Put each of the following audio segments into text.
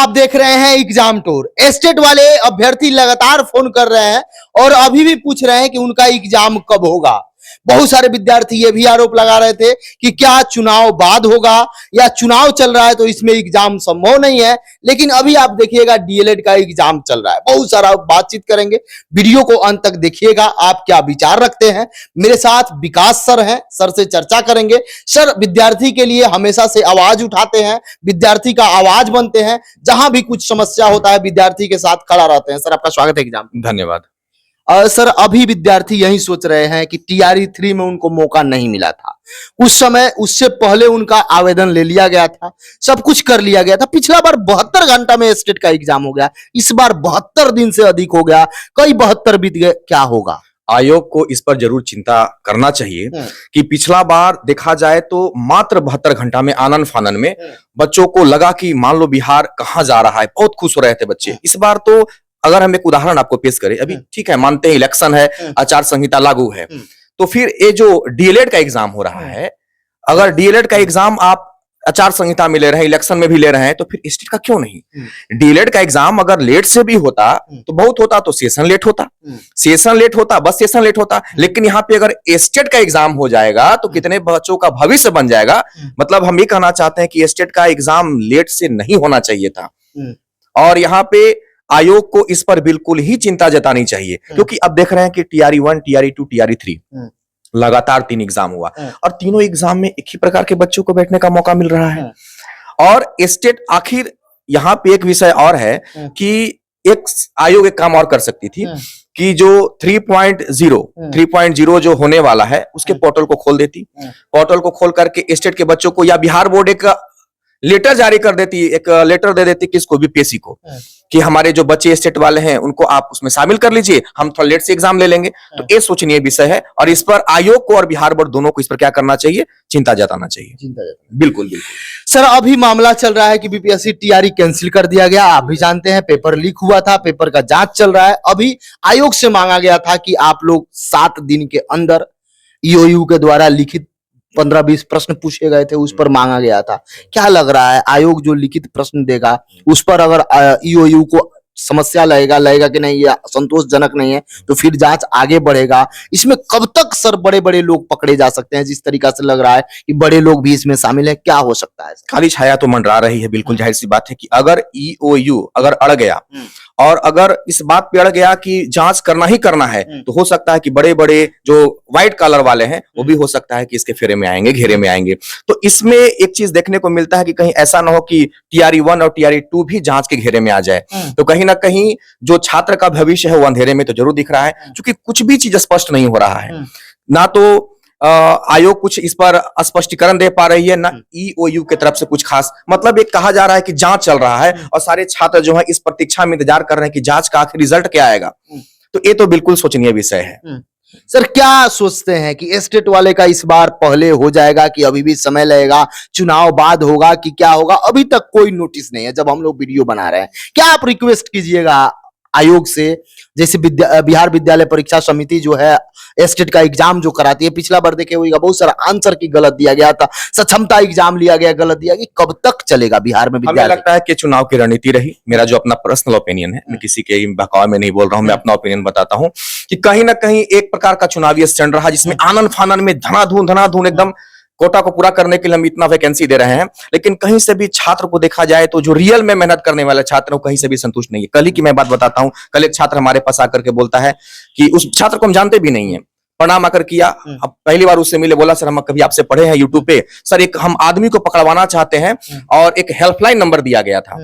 आप देख रहे हैं एग्जाम टूर। एस्टेट वाले अभ्यर्थी लगातार फोन कर रहे हैं और अभी भी पूछ रहे हैं कि उनका एग्जाम कब होगा। बहुत सारे विद्यार्थी ये भी आरोप लगा रहे थे कि क्या चुनाव बाद होगा या चुनाव चल रहा है तो इसमें एग्जाम संभव नहीं है। लेकिन अभी आप देखिएगा डीएलएड का एग्जाम चल रहा है। बहुत सारा बातचीत करेंगे, वीडियो को अंत तक देखिएगा। आप क्या विचार रखते हैं? मेरे साथ विकास सर हैं, सर से चर्चा करेंगे। सर विद्यार्थी के लिए हमेशा से आवाज उठाते हैं, विद्यार्थी का आवाज बनते हैं, जहां भी कुछ समस्या होता है विद्यार्थी के साथ खड़ा रहते हैं। सर आपका स्वागत है एग्जाम। धन्यवाद। सर अभी विद्यार्थी यही सोच रहे हैं कि टीआरई 3 में उनको मौका नहीं मिला था। उस समय उससे पहले उनका आवेदन ले लिया गया था, सब कुछ कर लिया गया था। पिछला बार 72 घंटा में स्टेट का एग्जाम हो गया, इस बार 72 दिन से अधिक हो गया, कई 72 बीत गए। क्या होगा? आयोग को इस पर जरूर चिंता करना चाहिए कि पिछला बार देखा जाए तो मात्र 72 घंटा में आनन फानन में बच्चों को लगा कि मान लो बिहार कहां जा रहा है, बहुत खुश हो रहे थे बच्चे। इस बार तो अगर हम एक उदाहरण आपको पेश करें, अभी ठीक है मानते हैं इलेक्शन है, आचार संहिता लागू है, तो फिर ये जो डीएलएड का एग्जाम हो रहा है, अगर डीएलएड का एग्जाम आप आचार संहिता में ले रहे हैं, इलेक्शन में भी ले रहे हैं, तो फिर स्टेट का क्यों नहीं? डीएलएड का एग्जाम अगर लेट से भी होता तो बहुत होता, तो सेशन लेट होता, सेशन लेट होता, बस सेशन लेट होता। लेकिन यहाँ पे अगर स्टेट का एग्जाम हो जाएगा तो कितने बच्चों का भविष्य बन जाएगा। मतलब हम ये कहना चाहते हैं कि स्टेट का एग्जाम लेट से नहीं होना चाहिए था। और यहाँ पे आयोग को इस पर बिल्कुल ही चिंता जतानी चाहिए, क्योंकि अब देख रहे हैं कि टीआरई 1, टीआरई 2, टीआरई 3 लगातार 3 एग्जाम हुआ और तीनों एग्जाम में एक ही प्रकार के बच्चों को बैठने का मौका मिल रहा है। और स्टेट आखिर यहाँ पे एक विषय और है कि एक आयोग एक काम और कर सकती थी कि जो 3.0 जो होने वाला है उसके पोर्टल को खोल देती, पोर्टल को खोल करके स्टेट के बच्चों को या बिहार बोर्ड एक लेटर जारी कर देती, एक लेटर दे देती किसको भी पीएससी को कि हमारे जो बच्चे स्टेट वाले हैं उनको आप उसमें शामिल कर लीजिए, हम थोड़ा लेट से एग्जाम ले लेंगे। तो ये सोचनीय विषय है और इस पर आयोग को और बिहार बोर्ड दोनों को इस पर क्या करना चाहिए? चिंता जताना चाहिए। बिल्कुल बिल्कुल। सर अभी मामला चल रहा है कि बीपीएससी टीआरई कैंसिल कर दिया गया। आप भी जानते हैं पेपर लीक हुआ था, पेपर का जांच चल रहा है। अभी आयोग से मांगा गया था कि आप लोग 7 दिन के अंदर ईओयू के द्वारा लिखित 15-20 प्रश्न पूछे गए थे, उस पर मांगा गया था। क्या लग रहा है आयोग जो लिखित प्रश्न देगा उस पर अगर ईओयू को समस्या लगेगा कि नहीं, या संतोषजनक नहीं है तो फिर जांच आगे बढ़ेगा? इसमें कब तक सर बड़े बड़े लोग पकड़े जा सकते हैं? जिस तरीका से लग रहा है कि बड़े लोग भी इसमें शामिल है, क्या हो सकता है? काली छाया तो मंडरा रही है। बिल्कुल जाहिर सी बात है कि अगर ईओयू अगर अड़ गया और अगर इस बात पे अड़ गया कि जांच करना ही करना है, तो हो सकता है कि बड़े बड़े जो व्हाइट कॉलर वाले हैं वो भी हो सकता है कि इसके फेरे में आएंगे, घेरे में आएंगे। तो इसमें एक चीज देखने को मिलता है कि कहीं ऐसा ना हो कि टीआरई 1 और टीआरई 2 भी जांच के घेरे में आ जाए। तो कहीं ना कहीं जो छात्र का भविष्य है वो अंधेरे में तो जरूर दिख रहा है, क्योंकि कुछ भी चीज स्पष्ट नहीं हो रहा है। ना तो आयोग कुछ इस पर स्पष्टीकरण दे पा रही है, ना ईओयू की तरफ से कुछ खास। मतलब एक कहा जा रहा है कि जांच चल रहा है और सारे छात्र जो है इस प्रतीक्षा में इंतजार कर रहे हैं कि जांच का आखिर रिजल्ट क्या आएगा। तो ये तो बिल्कुल सोचनीय विषय है। सर क्या सोचते हैं कि स्टेट वाले का इस बार पहले हो जाएगा कि अभी भी समय लगेगा, चुनाव बाद होगा कि क्या होगा? अभी तक कोई नोटिस नहीं है जब हम लोग वीडियो बना रहे हैं। क्या आप रिक्वेस्ट कीजिएगा आयोग से? जैसे बिहार विद्यालय परीक्षा समिति जो है स्टेट का एग्जाम जो कराती है, पिछला बार देखे होगा बहुत सारा आंसर की गलत दिया गया था, सक्षमता एग्जाम लिया गया गलत दिया गया। कब तक चलेगा बिहार में विद्यालय? हमें लगता है कि चुनाव की रणनीति रही। मेरा जो अपना पर्सनल ओपिनियन है, मैं किसी के बहकावे में नहीं बोल रहा हूं, मैं अपना ओपिनियन बताता हूं कि कहीं ना कहीं एक प्रकार का चुनावी स्टैंड रहा जिसमें आनन फानन में धनाधून एकदम कोटा को पूरा करने के लिए हम इतना वैकेंसी दे रहे हैं, लेकिन कहीं से भी छात्र को देखा जाए तो जो रियल में मेहनत करने वाले छात्र हैं कहीं से भी संतुष्ट नहीं है। कल ही की मैं बात बताता हूं, कल एक छात्र हमारे पास आकर के बोलता है कि उस छात्र को हम जानते भी नहीं है, प्रणाम आकर किया, अब पहली बार उससे मिले, बोला सर हम कभी आपसे पढ़े हैं यूट्यूब पे, सर एक हम आदमी को पकड़वाना चाहते हैं और एक हेल्पलाइन नंबर दिया गया था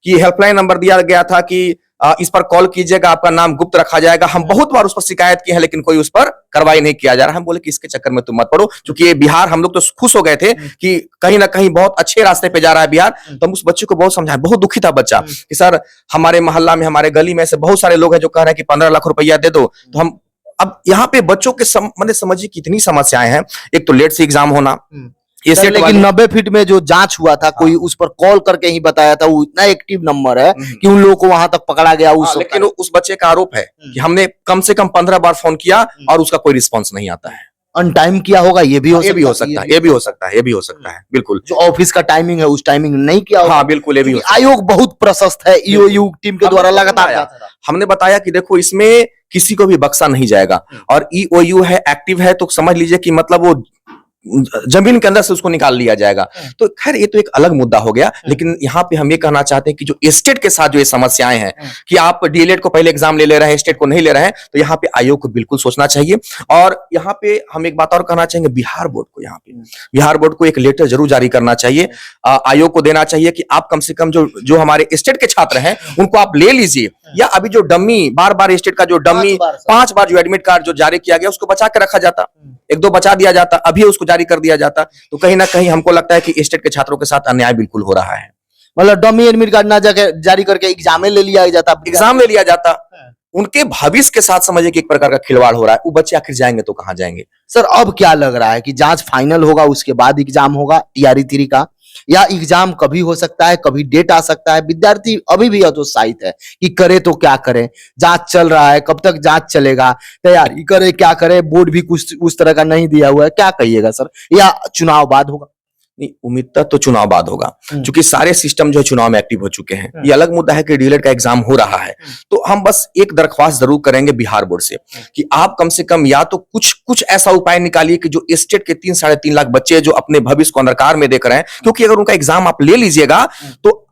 कि हेल्पलाइन नंबर दिया गया था कि इस पर कॉल कीजिएगा, आपका नाम गुप्त रखा जाएगा। हम बहुत बार उस पर शिकायत की है लेकिन कोई उस पर कार्रवाई नहीं किया जा रहा। हम बोले कि इसके चक्कर में तुम मत पड़ो, क्योंकि ये बिहार, हम लोग तो खुश हो गए थे कि कहीं ना कहीं बहुत अच्छे रास्ते पे जा रहा है बिहार। तो हम उस बच्चे को बहुत समझाए, बहुत दुखी था बच्चा कि सर हमारे मोहल्ला में, हमारे गली में ऐसे बहुत सारे लोग हैं जो कह रहे हैं कि 15 लाख रुपया दे दो। तो हम अब यहाँ पे बच्चों के मतलब समझिए कितनी समस्याएं हैं। एक तो लेट से एग्जाम होना, लेकिन 90 फीट में जो जांच हुआ था, कोई उस पर कॉल करके ही बताया था, वो इतना एक्टिव नंबर है कि उन लोगों को वहां तक पकड़ा गया। लेकिन उस बच्चे का आरोप है कि हमने कम से कम 15 बार फोन किया और उसका कोई रिस्पांस नहीं आता है। अन टाइम किया होगा, ये भी हो ये भी हो सकता है, सकता है, ये भी हो सकता है, ये भी हो सकता है, बिल्कुल। जो ऑफिस का टाइमिंग है उस टाइमिंग नहीं किया होगा। हाँ बिल्कुल, ये भी हो क्योंकि सकता है। आयोग बहुत प्रशस्त है, ईओयू टीम के द्वारा लगातार बताया, जाता रहा। हमने बताया कि देखो इसमें किसी को भी बख्शा नहीं जाएगा, और ईओयू है, एक्टिव है, तो समझ लीजिए कि मतलब वो जमीन के अंदर से उसको निकाल लिया जाएगा। तो खैर ये तो एक अलग मुद्दा हो गया, लेकिन यहाँ पे हम ये कहना चाहते हैं कि जो स्टेट के साथ जो ये समस्याएं हैं कि आप डीएलएड को पहले एग्जाम ले रहे हैं, स्टेट को नहीं ले रहे हैं, तो यहाँ पे आयोग को बिल्कुल सोचना चाहिए। और यहाँ पे हम एक बात और कहना चाहेंगे, बिहार बोर्ड को, यहाँ पे बिहार बोर्ड को एक लेटर जरूर जारी करना चाहिए, आयोग को देना चाहिए कि आप कम से कम जो हमारे स्टेट के छात्र हैं उनको आप ले लीजिए, या अभी जो डम्मी बार स्टेट का जो डम्मी 5 बार जो एडमिट कार्ड जो जारी किया गया उसको बचा के रखा जाता, 1-2 बचा दिया जाता, अभी उसको जारी कर दिया जाता, तो कहीं ना कहीं हमको लगता है कि स्टेट के छात्रों के साथ अन्याय बिल्कुल हो रहा है। मतलब डमी एडमिट कार्ड ना जारी करके एग्जाम ले लिया जाता, एग्जाम ले लिया जाता, उनके भविष्य के साथ समझिए कि एक प्रकार का खिलवाड़ हो रहा है। वो बच्चे आखिर जाएंगे तो कहां जाएंगे? सर अब क्या लग रहा है कि जांच फाइनल होगा उसके बाद एग्जाम होगा टीआरई 3 का, या एग्जाम कभी हो सकता है, कभी डेट आ सकता है? विद्यार्थी अभी भी हतोत्साहित है कि करे तो क्या करें, जांच चल रहा है, कब तक जांच चलेगा, तैयारी करे क्या करे, बोर्ड भी कुछ उस तरह का नहीं दिया हुआ है, क्या कहिएगा सर? या चुनाव बाद होगा? नहीं, उम्मीद तो चुनाव बाद होगा, क्योंकि सारे सिस्टम जो है चुनाव में एक्टिव हो चुके हैं। ये अलग मुद्दा है कि डीएलएड का एग्जाम हो रहा है, तो हम बस एक दरख्वास्त जरूर करेंगे बिहार बोर्ड से कि आप कम से कम या तो कुछ ऐसा उपाय निकालिए कि जो स्टेट के 3-3.5 लाख बच्चे जो अपने भविष्य को अंधकार में देख रहे हैं, क्योंकि अगर उनका एग्जाम आप ले लीजिएगा तो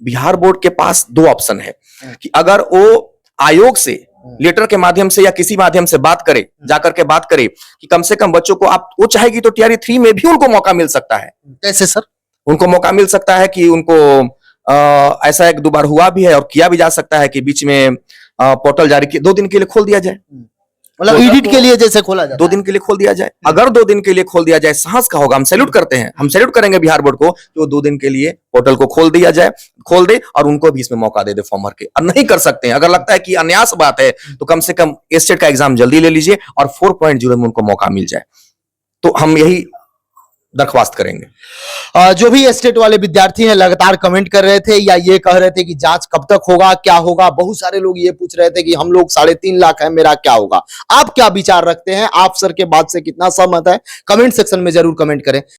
बिहार बोर्ड के पास 2 ऑप्शन है कि अगर वो आयोग से लेटर के माध्यम से या किसी माध्यम से बात करे, जाकर के बात करे कि कम से कम बच्चों को आप, वो चाहेगी तो टीआरई 3 में भी उनको मौका मिल सकता है। कैसे सर? उनको मौका मिल सकता है कि उनको ऐसा 1-2 बार हुआ भी है और किया भी जा सकता है कि बीच में पोर्टल जारी 2 दिन के लिए खोल दिया जाए, मतलब एडिट के लिए जैसे खोला जाता 2 दिन के लिए खोल दिया जाए। अगर 2 दिन के लिए खोल दिया जाए, साहस का होगा, हम सैल्यूट करते हैं, हम सैल्यूट करेंगे बिहार बोर्ड को कि वो 2 दिन के लिए पोर्टल को खोल दिया जाए, खोल दे और उनको भी इसमें मौका दे फॉर्म भर के। और नहीं कर सकते हैं, अगर लगता है कि अन्यास बात है, तो कम से कम स्टेट का एग्जाम जल्दी ले लीजिए और 4.0 में उनको मौका मिल जाए, तो हम यही दरख्वास्त करेंगे। जो भी स्टेट वाले विद्यार्थी हैं लगातार कमेंट कर रहे थे या ये कह रहे थे कि जांच कब तक होगा, क्या होगा। बहुत सारे लोग ये पूछ रहे थे कि हम लोग 3.5 लाख है, मेरा क्या होगा। आप क्या विचार रखते हैं? आप सर के बात से कितना सहमत है? कमेंट सेक्शन में जरूर कमेंट करें।